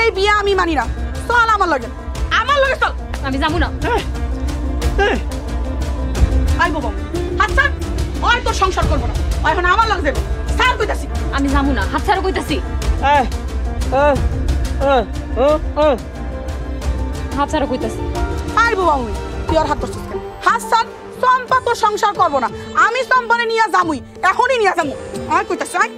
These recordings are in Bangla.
এই বিয়া আমি মানি না। চল আমার লগে চল। আমি যাবো না। আই বাবা হাত ছাড়, ওই তোর সংসার করবো না, এখন আমার লগে যাবো। স্যার কইতাছি আমি যাবো না, হাত ছাড়া কইতাছি। হাত ছাড়া কইতাছি। আই বাবা তুই আর হাত ধরছিস কেন? হাত ছাড়। চম্পা তোর সংসার করবো না, আমি চম্পারে নিয়ে যামুই, এখনই নিয়ে যাবো। আর কইতাছি আই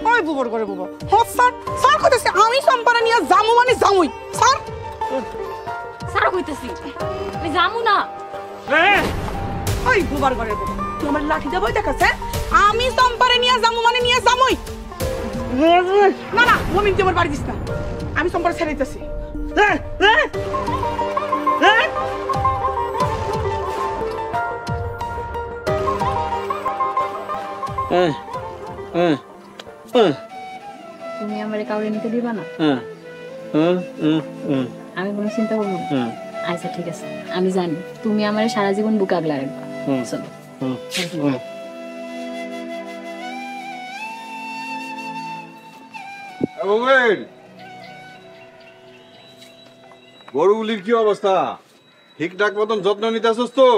ওই বুবর করে বুবো হাত ছাড়। স্যার কইতাছি আমি চম্পারে নিয়ে যামু মানে যামুই। স্যার ছাড়া কইতাছি, আমি যাবো না। ওই বুবার করে বুবো তুই আমার লাঠি দেবই দেখাছে। আমি চম্পারে নিয়ে যামু মানে নিয়ে যামুই। না না মমিন তুই আমার বাড়ি দিস না, আমি চম্পারে ছেড়ে দিতেছি। তুমি আমারে কাউরে নিতে দিবা না? আমি কোনো চিন্তা করবো না। আচ্ছা ঠিক আছে, আমি জানি তুমি আমারে সারা জীবন বুকে আগলা রাখবা। চলো। গরুগুলির কি অবস্থা? ঠিকঠাক মতন যত্ন নিতে আসছ তো?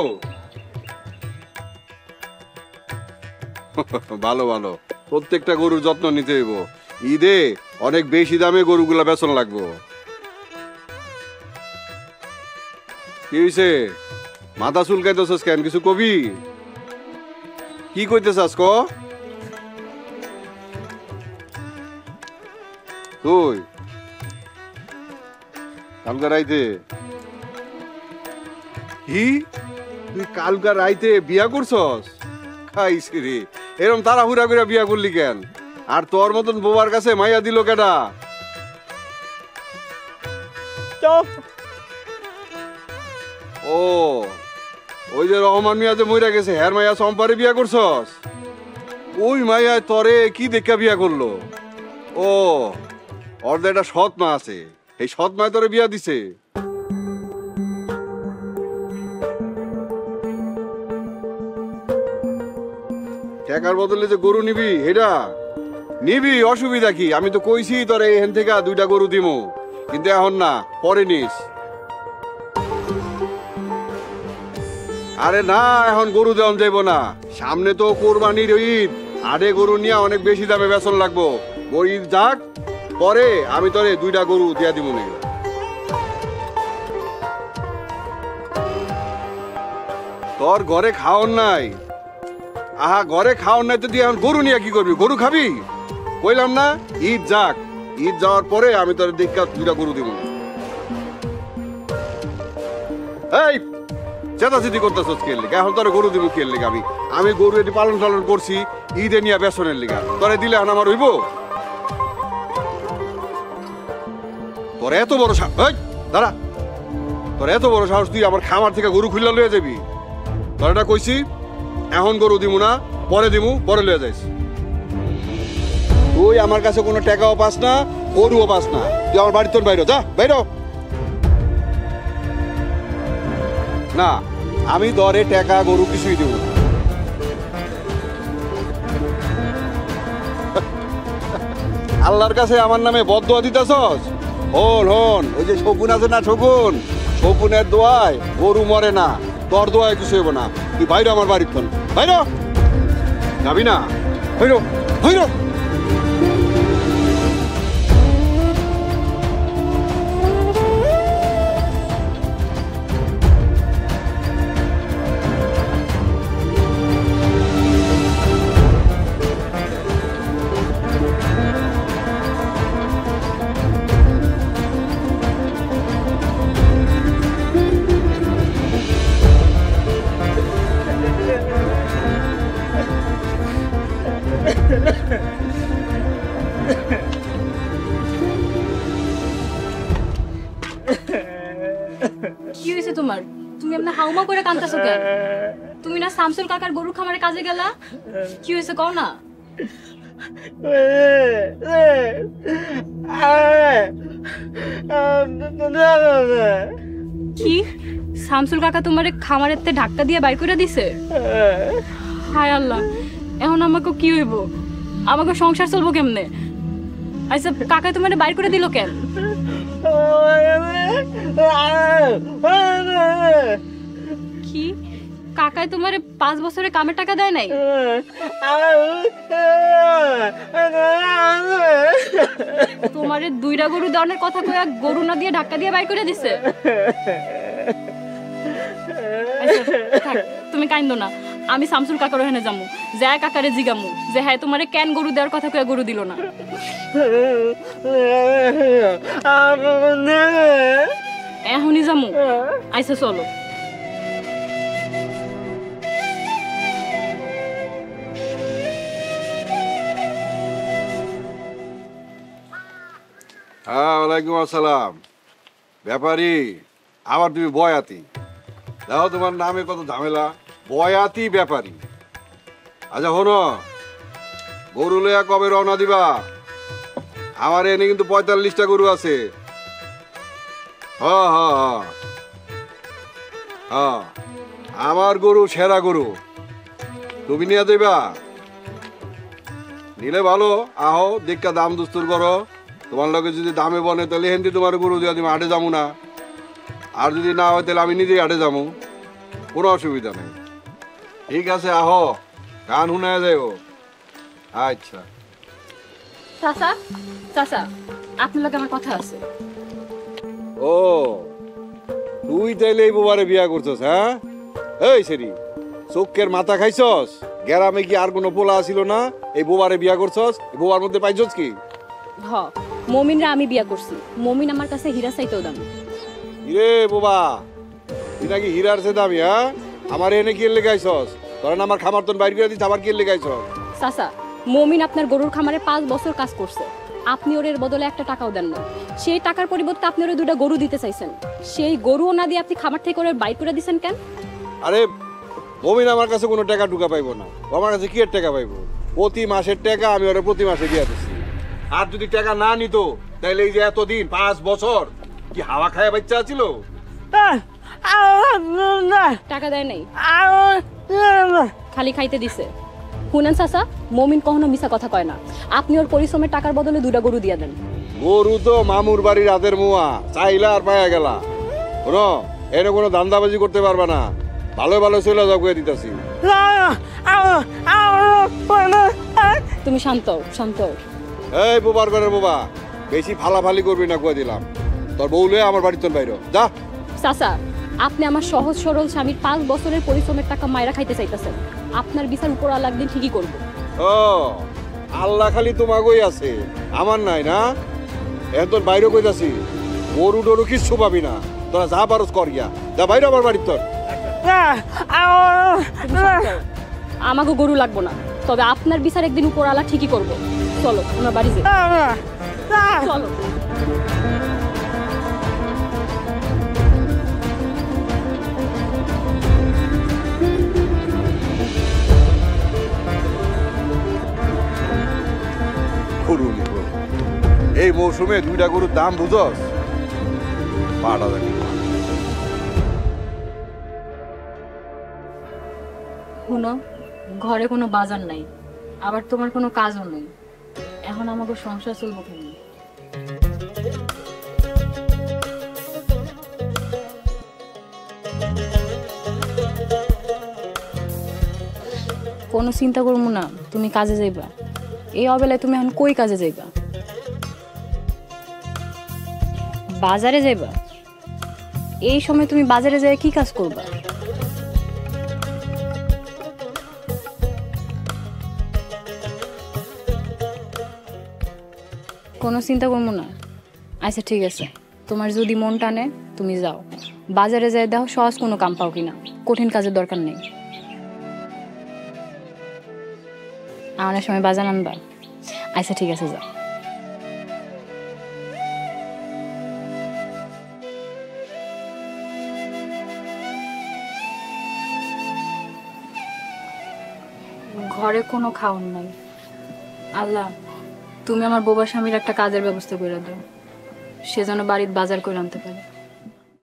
ভালো ভালো, প্রত্যেকটা গরুর যত্ন নিতে হইব। ঈদে অনেক বেশি দামে গরুগুলা বেচন লাগবো। কি হইছে? মাথা চুলকাইতেছস কেন? কিছু কবি? কি কইতে চাস ক? তুই কালকা রাইতে কি? তুই কালকা রাইতে বিয়া করছস? খাইছি রে, এরম তাড়াহুড়া করে বিয়া করলি কেন? আর তোর মতন বোবার কাছে মাইয়া দিল কেডা? ও ওই যে রহমান মিয়া যে মইরা গেছে, হ্যার মাইয়া চম্পারে বিয়া করছস? ওই মাইয়া তরে কি দেখা বিয়া করলো? ও ওর একটা সৎ মা আছে, এই সৎ মায় তোরে বিয়া দিছে। টাকার বদলে যে গরু নিবি, এটা নিবি, অসুবিধা কি? আমি তো কইছি তোরে এখান থেকে 2টা গরু দিমু, কিন্তু এখন না, পরে নিস। আরে না, এখন গরু দেওয়া যাইব না, সামনে তো কোরবানির ঈদ, আড়ে গরু নিয়ে অনেক বেশি দামে বেচন লাগবো। ঈদ যাক, পরে আমি তোরে 2টা গরু দিয়া দিব নি। তোর ঘরে খাওয়ার নাই? আহা, ঘরে খাওয়ার নাই তো দিয়ে এখন গরু নিয়ে কি করবি? গরু খাবি? কইলাম না ঈদ যাক, ঈদ যাওয়ার পরে আমি তোর দেখা 2টা গরু দিব। এই চেতাচেতি করতেছস কে লিগা? এখন তোর গরু দিব কে লিগা? আমি গরু এটি পালন টালন করছি ঈদে নিয়ে বেসনের লিগা, তোরে দিলে এখন আমার হইব? তোর এত বড় সাহস, দাঁড়া, তোর এত বড় সাহস তুই আমার খামার থেকে গরু খুললা লয়ে যাবি? তোর এটা কইছি এখন গরু দিমু না, পরে দিমু, পরে লয়ে যাইস। তুই আমার কাছে কোনো টাকাও পাস না, গরুও পাস না, তুই আমার বাড়ির তোর বাইরে যা, বাইরে না। আমি দরে টাকা গরু কিছুই দিব না। আল্লাহর কাছে আমার নামে বদদোয়া দিতেছস? হন হন, ওই যে শকুন আছে না, শকুন, শকুনের দোয়ায় গরু মরে না, তোর দোয়ায় কিছু হইব না। তুই বাইরে আমার বাড়ির তোর বাইরে যাবি না, বাইরে বাইরে। কি হয়েছে তোমার? তুমি এমনি হাউমা করে কাঁদতেছো কেন? তুমি না শামসুল কাকার গরুর খামারে কাজে গেলা? কি হয়েছে কও না? কি শামসুল কাকা তোমারে খামারেতে ধাক্কা দিয়ে বাইর করে দিছে? হায় আল্লাহ, এখন আমাকে কি হইব? আমাকে সংসার চলবো কেমনে? আচ্ছা কাকা তোমার বাইর করে দিল কেন? কি কাকাই তোমার 5 বছরে কামের টাকা দেয় নাই? তোমারে 2টা গরু দানের কথা কইয়া গরু না দিয়ে ধাক্কা দিয়ে বাইর করে দিছে। আচ্ছা, থাক, তুমি কাইন্দো না, আমি শামসুল কাকার ওখানে যামু, যায় কাকারে জিগামু যে হ্যাঁ তোমারে কেন গরু দেওয়ার কথা কইয়া গরু দিল না। এখনই যামু। আচ্ছা চলো। হ্যাঁ, ওয়ালাইকুম আসসালাম। ব্যাপারী, আবার তুমি বয়াতি? দেখো তোমার নামে কত ঝামেলা, বয়াতি ব্যাপারী। আচ্ছা হনো, গরু লইয়া কবে রওনা দিবা? আমার এনে কিন্তু 45টা গরু আছে। হ্যাঁ হ্যাঁ হ্যাঁ হ্যাঁ, আমার গরু সেরা গরু, তুমি নিয়ে দেবা? নিলে ভালো, আহো দেখা দাম দুস্তুর করো। তোমার লোকে যদি দামে বনে তাহলে হেন্দি তোমার গরু দিয়া তুমি হাটে যাবো না, আর যদি না হয় তাহলে আমি নিজেই হাটে যাবো, কোনো অসুবিধা নেই। ঠিক আছে, আহো, গান শুনে যাও। আচ্ছা চাচা, চাচা আপনার লগে আমার কথা আছে। ও, তুই তাইলে এই বোবারে বিয়া করছস? হ্যাঁ, এই সেরি চোখের মাথা খাইছস? গ্রামে কি আর কোনো পোলা ছিল না? এই বোবারে বিয়া করছস? এই বোবার মধ্যে পাইছস কি? হ, মমিনরা আমি বিয়া করছি। মমিন আমার কাছে হীরা চাইতেও দামি। ইরে বোবা, তুই নাকি হীরার সে দামি? হ্যাঁ, আমার এনে কি লেগাইছস? ধরেন আমার খামার তন বাইর করে দিস, আবার কি লেগাইছস? চাচা, মমিন আপনার গরুর খামারে 5 বছর কাজ করছে, আপনি ওর এর বদলে 1 টাকাও দেন না। সেই টাকার পরিবর্তে আপনি ওরে 2টা গরু দিতে চাইছেন, সেই গরুও না দিয়ে আপনি খামার থেকে ওরে বাইর করে দিছেন কেন? আরে মমিন আমার কাছে কোনো টাকা টুকা পাইবো না, ও আমার কাছে কি এর টাকা পাইবো? প্রতি মাসের টাকা আমি ওরে প্রতি মাসে দিয়ে দিচ্ছি। আর যদি টাকা না নিত তাহলে এই যে এতদিন 5 বছর কি হাওয়া খায়া বাচ্চা ছিল? টাকা দেয় নাই, খালি খাইতে দিছে। শুনেন চাচা, মমিন কখনো মিছা কথা কয় না। আপনি ওর পরিশ্রমের টাকার বদলে 2টা গরু দিয়ে দেন। গরু তো মামুর বাড়ির রাতের মুয়া, চাইলা আর পায়া গেলা। শোনো, এনে কোনো ধান্দাবাজি করতে পারবা না, ভালো ভালো চলে যাও করে দিতেছি। তুমি শান্ত হও, শান্ত হও। এই বোবার ঘরের বোবা, বেশি ফালাফালি করবি না কয়ে দিলাম। তোর বউ লয়ে আমার বাড়ির তোর বাইরে যা। চাচা, আপনি আমার সহজ সরল স্বামীর 5 বছরের পরিশ্রমের টাকা মাইরা খাইতে চাইতেছেন। আপনার বিচার উপর আল্লাহ একদিন ঠিকই করবো। ও, আল্লাহ খালি তোমাগোই আছে, আমার নাই না? এখন তোর বাইরে কইতাছি, গরু টরু কিচ্ছু পাবি না, তোরা যা পারস কর গিয়া, যা বাইরে আমার বাড়ির তোর। আমাকে গরু লাগবো না, তবে আপনার বিচার একদিন উপর আল্লাহ ঠিকই করবো। চলো আমরা বাড়ি যাই, চলো। গরু নিব এই মৌসুমে 2টা গরুর দাম বুঝস? 5,000 টাকা। শুনো, ঘরে কোনো বাজার নাই, আবার তোমার কোনো কাজও নেই, এখন আমাকে সংসার চলবো কেমন? কোনো চিন্তা করবো না, তুমি কাজে যাইবা। এই অবেলায় তুমি এখন কই কাজে যাইবা? বাজারে যাইবা? এই সময় তুমি বাজারে যাই কি কাজ করবা? কোনো চিন্তা করবো না। আচ্ছা ঠিক আছে, তোমার যদি মন টানে তুমি যাও, বাজারে যাই দেখো সহজ কোনো কাম পাও কিনা, কঠিন কাজের দরকার নেই। আমার সময় বাজার আনবা? আচ্ছা ঠিক আছে, যাও। ঘরে কোনো খাওয়ান নাই। আল্লাহ, তুমি আমার বোবা স্বামীর একটা কাজের ব্যবস্থা করে দাও, সে যেন বাড়ির বাজার করে আনতে পারে।